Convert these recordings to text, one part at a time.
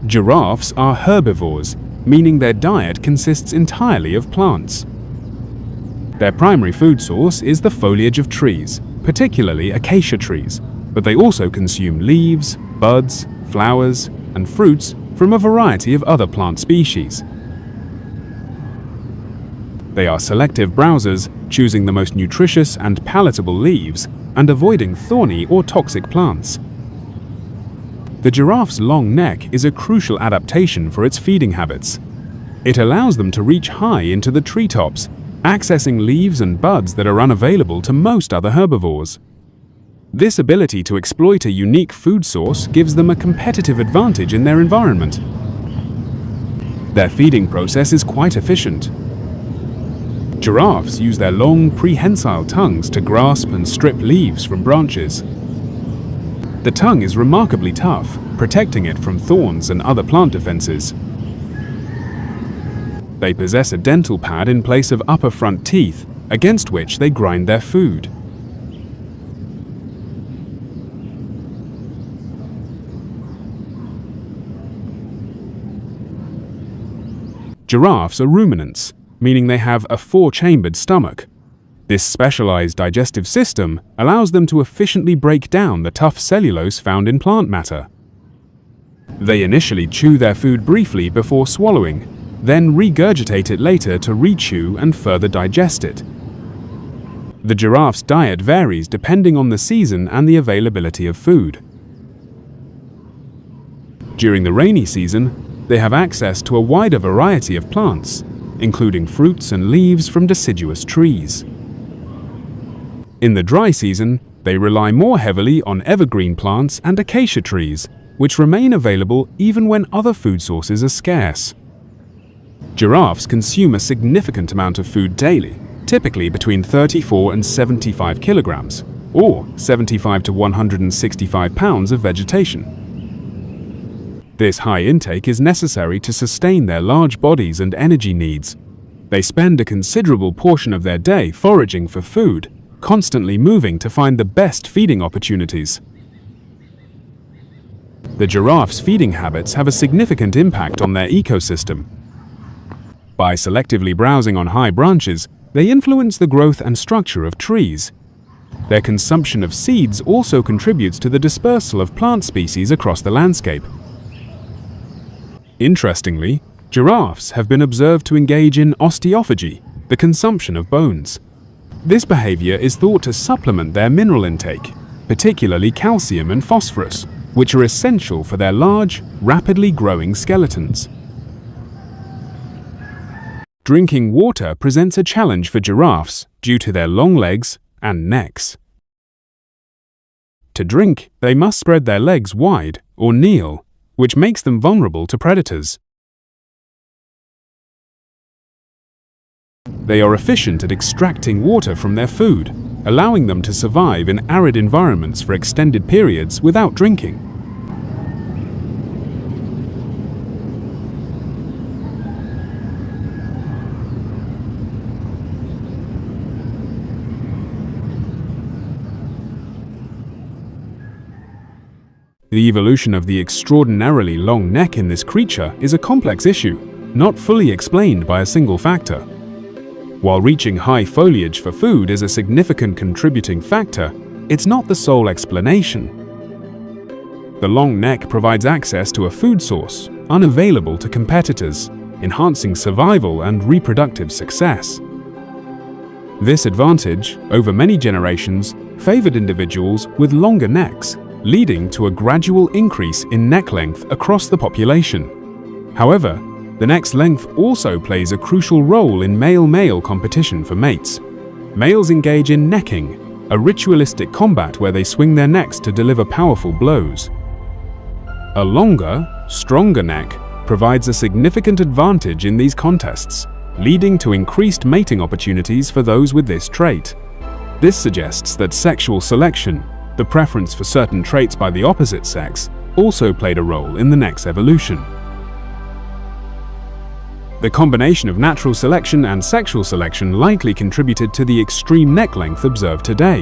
Giraffes are herbivores, meaning their diet consists entirely of plants. Their primary food source is the foliage of trees, particularly acacia trees, but they also consume leaves, buds, flowers, and fruits from a variety of other plant species. They are selective browsers, choosing the most nutritious and palatable leaves and avoiding thorny or toxic plants. The giraffe's long neck is a crucial adaptation for its feeding habits. It allows them to reach high into the treetops, accessing leaves and buds that are unavailable to most other herbivores. This ability to exploit a unique food source gives them a competitive advantage in their environment. Their feeding process is quite efficient. Giraffes use their long, prehensile tongues to grasp and strip leaves from branches. The tongue is remarkably tough, protecting it from thorns and other plant defenses. They possess a dental pad in place of upper front teeth, against which they grind their food. Giraffes are ruminants, meaning they have a four-chambered stomach. This specialized digestive system allows them to efficiently break down the tough cellulose found in plant matter. They initially chew their food briefly before swallowing, then regurgitate it later to rechew and further digest it. The giraffe's diet varies depending on the season and the availability of food. During the rainy season, they have access to a wider variety of plants, including fruits and leaves from deciduous trees. In the dry season, they rely more heavily on evergreen plants and acacia trees, which remain available even when other food sources are scarce. Giraffes consume a significant amount of food daily, typically between 34 and 75 kilograms, or 75 to 165 pounds of vegetation. This high intake is necessary to sustain their large bodies and energy needs. They spend a considerable portion of their day foraging for food, constantly moving to find the best feeding opportunities. The giraffe's feeding habits have a significant impact on their ecosystem. By selectively browsing on high branches, they influence the growth and structure of trees. Their consumption of seeds also contributes to the dispersal of plant species across the landscape. Interestingly, giraffes have been observed to engage in osteophagy, the consumption of bones. This behavior is thought to supplement their mineral intake, particularly calcium and phosphorus, which are essential for their large, rapidly growing skeletons. Drinking water presents a challenge for giraffes due to their long legs and necks. To drink, they must spread their legs wide or kneel, which makes them vulnerable to predators. They are efficient at extracting water from their food, allowing them to survive in arid environments for extended periods without drinking. The evolution of the extraordinarily long neck in this creature is a complex issue, not fully explained by a single factor. While reaching high foliage for food is a significant contributing factor, it's not the sole explanation. The long neck provides access to a food source unavailable to competitors, enhancing survival and reproductive success. This advantage, over many generations, favored individuals with longer necks, leading to a gradual increase in neck length across the population. However, the neck's length also plays a crucial role in male-male competition for mates. Males engage in necking, a ritualistic combat where they swing their necks to deliver powerful blows. A longer, stronger neck provides a significant advantage in these contests, leading to increased mating opportunities for those with this trait. This suggests that sexual selection, the preference for certain traits by the opposite sex, also played a role in the neck's evolution. The combination of natural selection and sexual selection likely contributed to the extreme neck length observed today.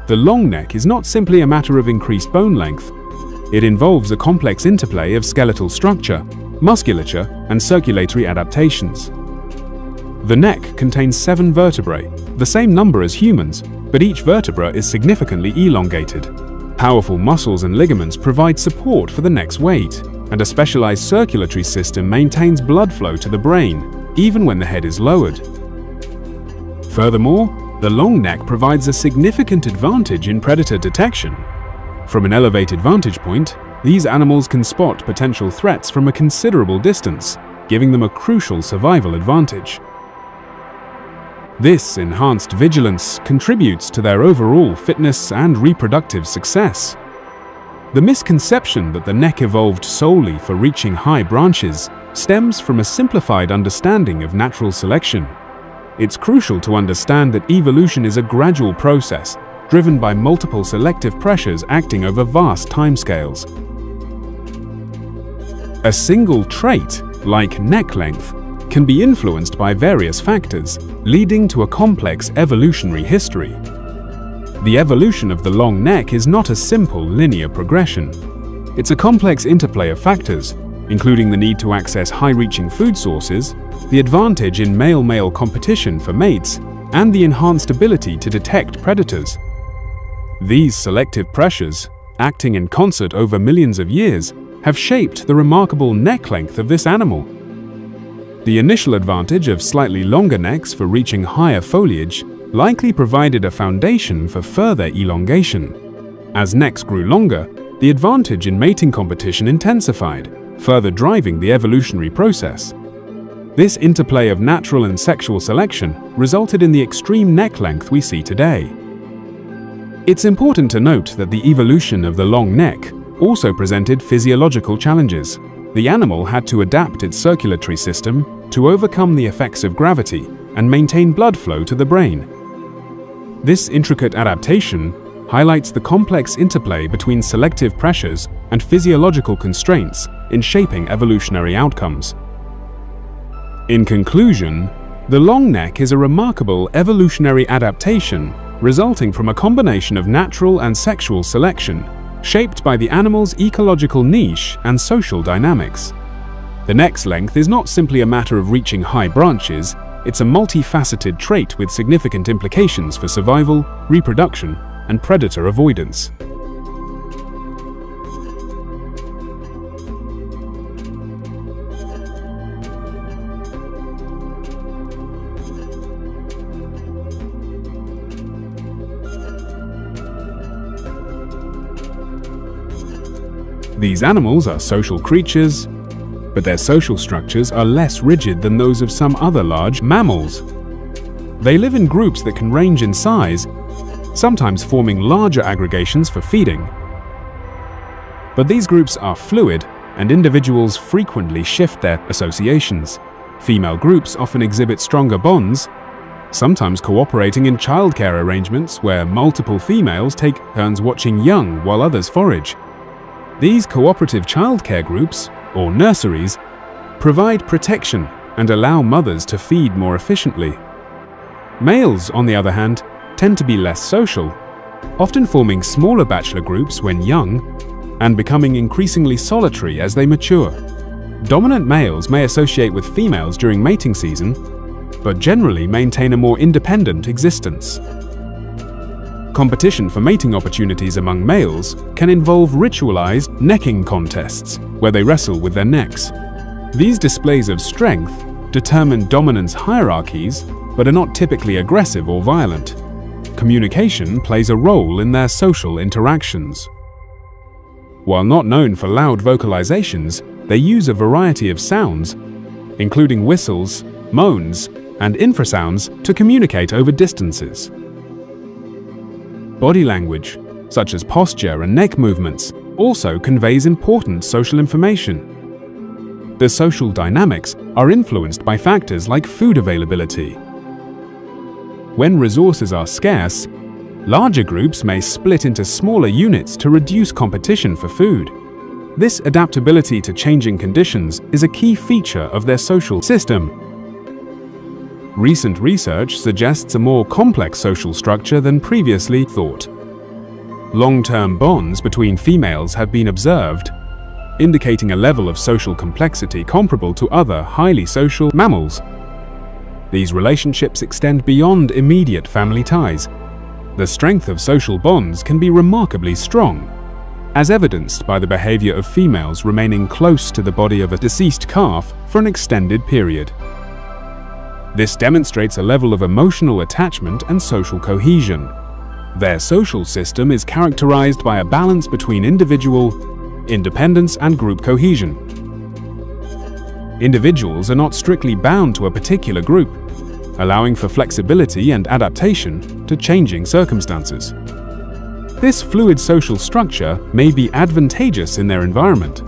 The long neck is not simply a matter of increased bone length. It involves a complex interplay of skeletal structure, musculature, and circulatory adaptations. The neck contains 7 vertebrae, the same number as humans, but each vertebra is significantly elongated. Powerful muscles and ligaments provide support for the neck's weight, and a specialized circulatory system maintains blood flow to the brain, even when the head is lowered. Furthermore, the long neck provides a significant advantage in predator detection. From an elevated vantage point, these animals can spot potential threats from a considerable distance, giving them a crucial survival advantage. This enhanced vigilance contributes to their overall fitness and reproductive success. The misconception that the neck evolved solely for reaching high branches stems from a simplified understanding of natural selection. It's crucial to understand that evolution is a gradual process, driven by multiple selective pressures acting over vast timescales. A single trait, like neck length, can be influenced by various factors, leading to a complex evolutionary history. The evolution of the long neck is not a simple linear progression. It's a complex interplay of factors, including the need to access high-reaching food sources, the advantage in male-male competition for mates, and the enhanced ability to detect predators. These selective pressures, acting in concert over millions of years, have shaped the remarkable neck length of this animal. The initial advantage of slightly longer necks for reaching higher foliage likely provided a foundation for further elongation. As necks grew longer, the advantage in mating competition intensified, further driving the evolutionary process. This interplay of natural and sexual selection resulted in the extreme neck length we see today. It's important to note that the evolution of the long neck also presented physiological challenges. The animal had to adapt its circulatory system to overcome the effects of gravity and maintain blood flow to the brain. This intricate adaptation highlights the complex interplay between selective pressures and physiological constraints in shaping evolutionary outcomes. In conclusion, the long neck is a remarkable evolutionary adaptation resulting from a combination of natural and sexual selection, shaped by the animal's ecological niche and social dynamics. The neck's length is not simply a matter of reaching high branches, it's a multifaceted trait with significant implications for survival, reproduction, and predator avoidance. These animals are social creatures, but their social structures are less rigid than those of some other large mammals. They live in groups that can range in size, sometimes forming larger aggregations for feeding. But these groups are fluid, and individuals frequently shift their associations. Female groups often exhibit stronger bonds, sometimes cooperating in childcare arrangements where multiple females take turns watching young while others forage. These cooperative childcare groups, or nurseries, provide protection and allow mothers to feed more efficiently. Males, on the other hand, tend to be less social, often forming smaller bachelor groups when young and becoming increasingly solitary as they mature. Dominant males may associate with females during mating season, but generally maintain a more independent existence. Competition for mating opportunities among males can involve ritualized necking contests, where they wrestle with their necks. These displays of strength determine dominance hierarchies, but are not typically aggressive or violent. Communication plays a role in their social interactions. While not known for loud vocalizations, they use a variety of sounds, including whistles, moans, and infrasounds to communicate over distances. Body language, such as posture and neck movements, also conveys important social information. The social dynamics are influenced by factors like food availability. When resources are scarce, larger groups may split into smaller units to reduce competition for food. This adaptability to changing conditions is a key feature of their social system. Recent research suggests a more complex social structure than previously thought. Long-term bonds between females have been observed, indicating a level of social complexity comparable to other highly social mammals. These relationships extend beyond immediate family ties. The strength of social bonds can be remarkably strong, as evidenced by the behavior of females remaining close to the body of a deceased calf for an extended period. This demonstrates a level of emotional attachment and social cohesion. Their social system is characterized by a balance between individual independence and group cohesion. Individuals are not strictly bound to a particular group, allowing for flexibility and adaptation to changing circumstances. This fluid social structure may be advantageous in their environment.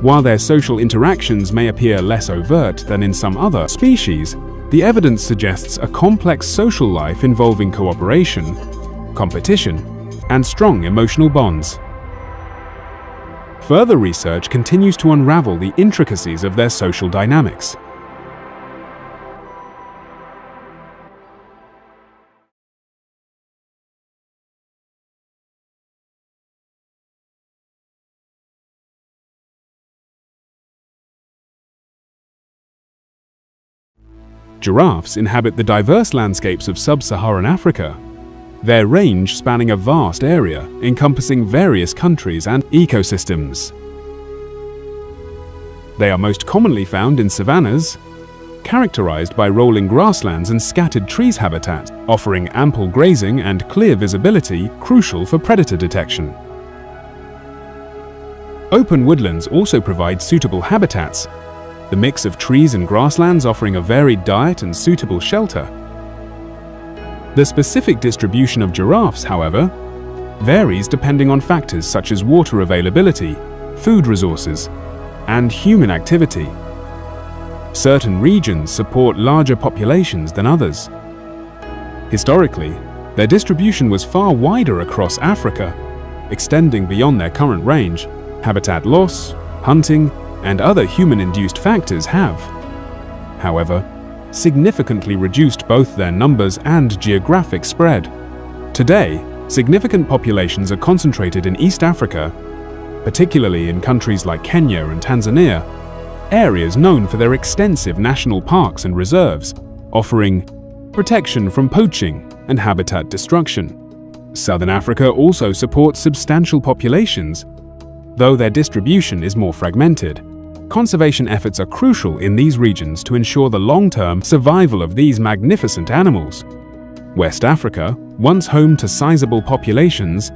While their social interactions may appear less overt than in some other species, the evidence suggests a complex social life involving cooperation, competition, and strong emotional bonds. Further research continues to unravel the intricacies of their social dynamics. Giraffes inhabit the diverse landscapes of sub-Saharan Africa, their range spanning a vast area encompassing various countries and ecosystems. They are most commonly found in savannas, characterized by rolling grasslands and scattered trees habitat, offering ample grazing and clear visibility crucial for predator detection. Open woodlands also provide suitable habitats, the mix of trees and grasslands offering a varied diet and suitable shelter. The specific distribution of giraffes, however, varies depending on factors such as water availability, food resources, and human activity. Certain regions support larger populations than others. Historically, their distribution was far wider across Africa, extending beyond their current range. Habitat loss, hunting, and other human-induced factors have, however, significantly reduced both their numbers and geographic spread. Today, significant populations are concentrated in East Africa, particularly in countries like Kenya and Tanzania, areas known for their extensive national parks and reserves, offering protection from poaching and habitat destruction. Southern Africa also supports substantial populations, though their distribution is more fragmented. Conservation efforts are crucial in these regions to ensure the long-term survival of these magnificent animals. West Africa, once home to sizable populations,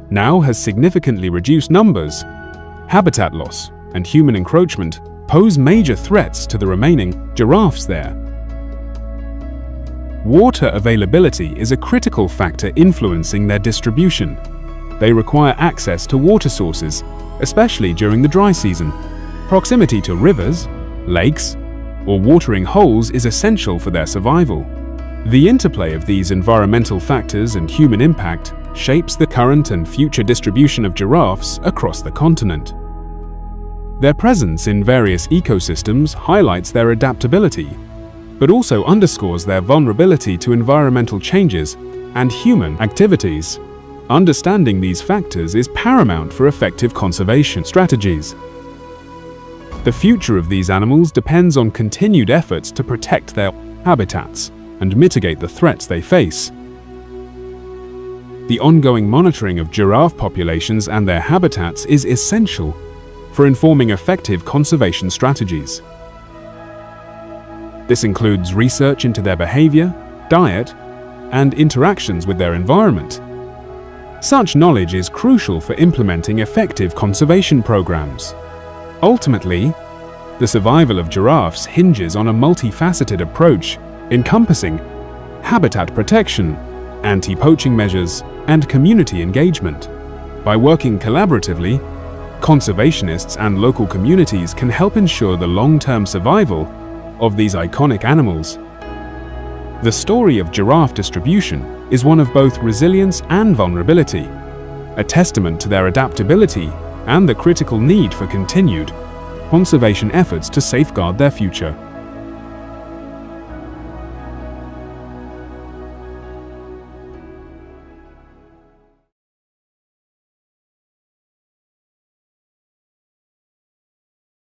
now has significantly reduced numbers. Habitat loss and human encroachment pose major threats to the remaining giraffes there. Water availability is a critical factor influencing their distribution. They require access to water sources, especially during the dry season. Proximity to rivers, lakes, or watering holes is essential for their survival. The interplay of these environmental factors and human impact shapes the current and future distribution of giraffes across the continent. Their presence in various ecosystems highlights their adaptability, but also underscores their vulnerability to environmental changes and human activities. Understanding these factors is paramount for effective conservation strategies. The future of these animals depends on continued efforts to protect their habitats and mitigate the threats they face. The ongoing monitoring of giraffe populations and their habitats is essential for informing effective conservation strategies. This includes research into their behavior, diet, and interactions with their environment. Such knowledge is crucial for implementing effective conservation programs. Ultimately, the survival of giraffes hinges on a multifaceted approach encompassing habitat protection, anti-poaching measures, and community engagement. By working collaboratively, conservationists and local communities can help ensure the long-term survival of these iconic animals. The story of giraffe distribution is one of both resilience and vulnerability, a testament to their adaptability and the critical need for continued conservation efforts to safeguard their future.